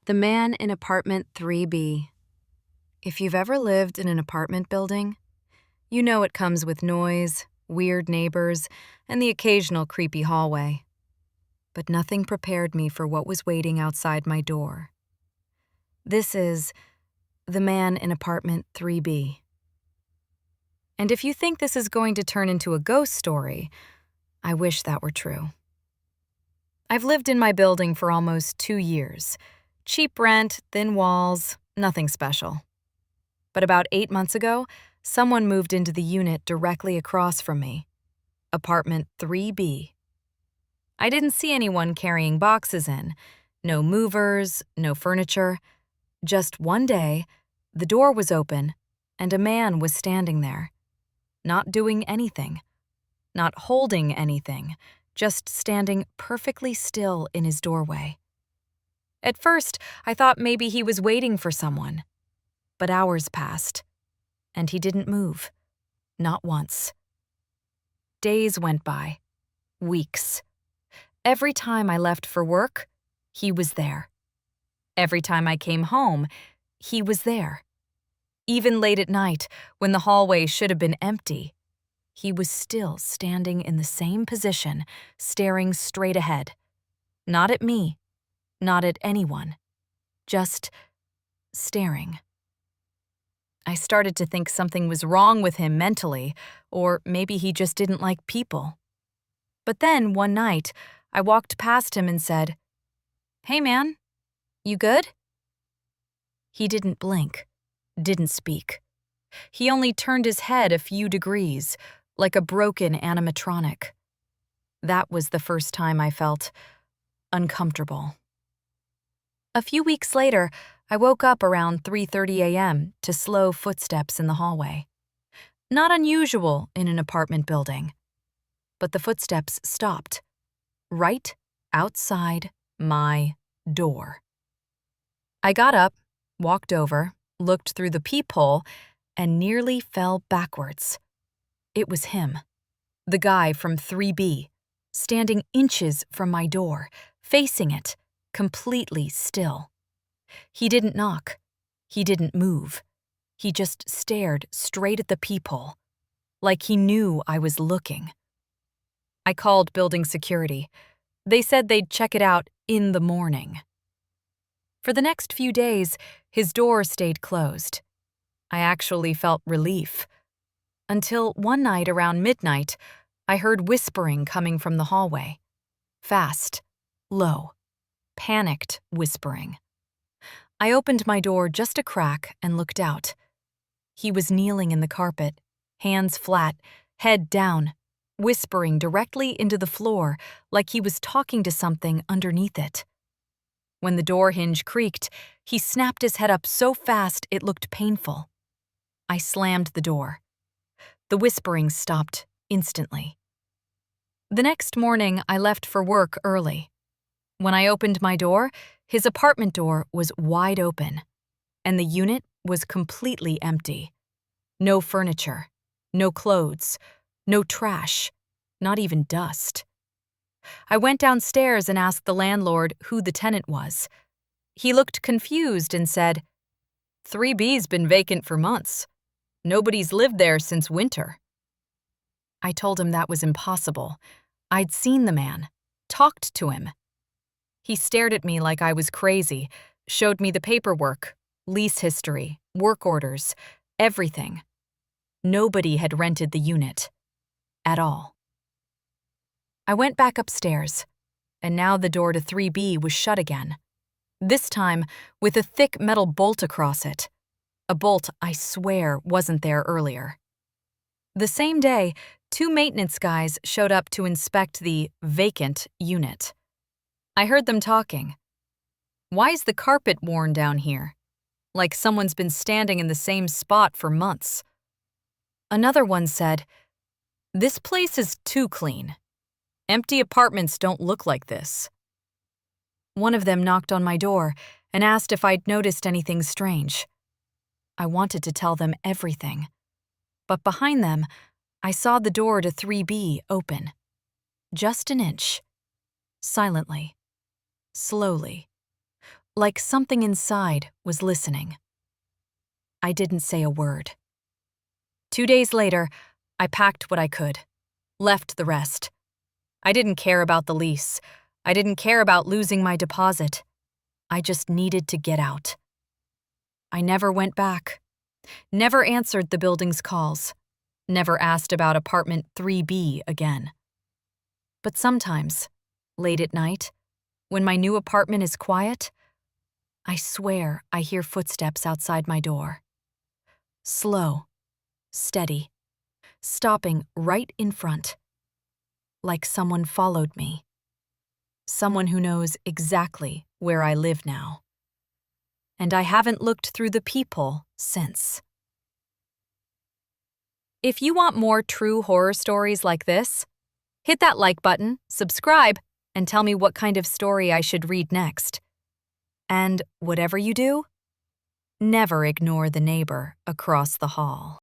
The man in apartment 3B. If you've ever lived in an apartment building, you know it comes with noise, weird neighbors, and the occasional creepy hallway. But nothing prepared me for what was waiting outside my door. This is the man in apartment 3B. And if you think this is going to turn into a ghost story, I wish that were true. I've lived in my building for almost 2 years. Cheap rent, thin walls, nothing special. But about 8 months ago, someone moved into the unit directly across from me, apartment 3B. I didn't see anyone carrying boxes in, no movers, no furniture. Just one day, the door was open and a man was standing there, not doing anything, not holding anything, just standing perfectly still in his doorway. At first, I thought maybe he was waiting for someone. But hours passed, and he didn't move. Not once. Days went by. Weeks. Every time I left for work, he was there. Every time I came home, he was there. Even late at night, when the hallway should have been empty, he was still standing in the same position, staring straight ahead. Not at me. Not at anyone. Just staring. I started to think something was wrong with him mentally, or maybe he just didn't like people. But then, one night, I walked past him and said, "Hey man, you good?" He didn't blink, didn't speak. He only turned his head a few degrees, like a broken animatronic. That was the first time I felt uncomfortable. A few weeks later, I woke up around 3:30 a.m. to slow footsteps in the hallway. Not unusual in an apartment building. But the footsteps stopped, right outside my door. I got up, walked over, looked through the peephole, and nearly fell backwards. It was him, the guy from 3B, standing inches from my door, facing it, completely still. He didn't knock. He didn't move. He just stared straight at the peephole, like he knew I was looking. I called building security. They said they'd check it out in the morning. For the next few days, his door stayed closed. I actually felt relief. Until one night around midnight, I heard whispering coming from the hallway. Fast, low, panicked whispering. I opened my door just a crack and looked out. He was kneeling in the carpet, hands flat, head down, whispering directly into the floor like he was talking to something underneath it. When the door hinge creaked, he snapped his head up so fast it looked painful. I slammed the door. The whispering stopped instantly. The next morning, I left for work early. When I opened my door, his apartment door was wide open, and the unit was completely empty. No furniture, no clothes, no trash, not even dust. I went downstairs and asked the landlord who the tenant was. He looked confused and said, "3B's been vacant for months. Nobody's lived there since winter." I told him that was impossible. I'd seen the man, talked to him. He stared at me like I was crazy, showed me the paperwork, lease history, work orders, everything. Nobody had rented the unit. At all. I went back upstairs, and now the door to 3B was shut again. This time with a thick metal bolt across it. A bolt I swear wasn't there earlier. The same day, 2 maintenance guys showed up to inspect the vacant unit. I heard them talking. "Why is the carpet worn down here? Like someone's been standing in the same spot for months." Another one said, "This place is too clean. Empty apartments don't look like this." One of them knocked on my door and asked if I'd noticed anything strange. I wanted to tell them everything. But behind them, I saw the door to 3B open. Just an inch. Silently. Slowly. like something inside was listening. I didn't say a word. 2 days later, I packed what I could, left the rest. I didn't care about the lease. I didn't care about losing my deposit. I just needed to get out. I never went back, never answered the building's calls, never asked about apartment 3B again. But sometimes, late at night, when my new apartment is quiet, I swear I hear footsteps outside my door. Slow, steady, stopping right in front. Like someone followed me. Someone who knows exactly where I live now. And I haven't looked through the peephole since. If you want more true horror stories like this, hit that like button, subscribe, and tell me what kind of story I should read next. And whatever you do, never ignore the neighbor across the hall.